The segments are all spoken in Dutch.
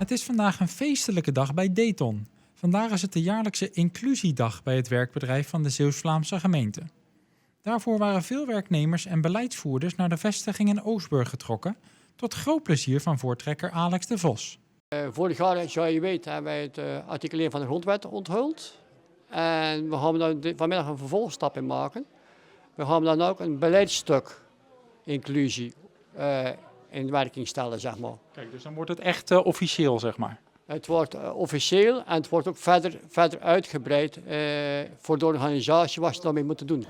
Het is vandaag een feestelijke dag bij Dayton. Vandaag is het de jaarlijkse inclusiedag bij het werkbedrijf van de Zeeuws-Vlaamse gemeente. Daarvoor waren veel werknemers en beleidsvoerders naar de vestiging in Oostburg getrokken, tot groot plezier van voortrekker Alex de Vos. Vorig jaar, zoals je weet, hebben wij het artikel 1 van de grondwet onthuld. En we gaan daar vanmiddag een vervolgstap in maken. We gaan dan ook een beleidstuk inclusie in werking stellen, zeg maar. Kijk, dus dan wordt het echt officieel, zeg maar. Het wordt officieel en het wordt ook verder uitgebreid voor de organisatie wat ze daarmee moeten doen.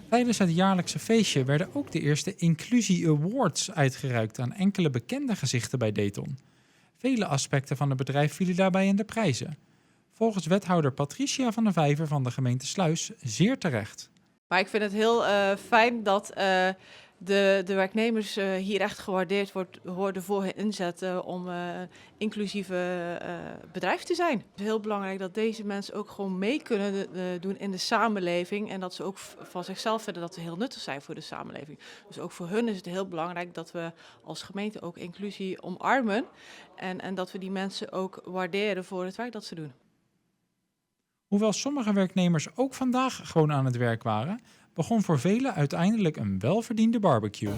Tijdens het jaarlijkse feestje werden ook de eerste Inclusie Awards uitgereikt aan enkele bekende gezichten bij Dayton. Vele aspecten van het bedrijf vielen daarbij in de prijzen. Volgens wethouder Patricia van der Vijver van de gemeente Sluis zeer terecht. Maar ik vind het heel fijn dat de werknemers hier echt gewaardeerd worden voor hun inzet om inclusieve bedrijf te zijn. Het is heel belangrijk dat deze mensen ook gewoon mee kunnen doen in de samenleving. En dat ze ook van zichzelf vinden dat ze heel nuttig zijn voor de samenleving. Dus ook voor hun is het heel belangrijk dat we als gemeente ook inclusie omarmen. En dat we die mensen ook waarderen voor het werk dat ze doen. Hoewel sommige werknemers ook vandaag gewoon aan het werk waren, begon voor velen uiteindelijk een welverdiende barbecue.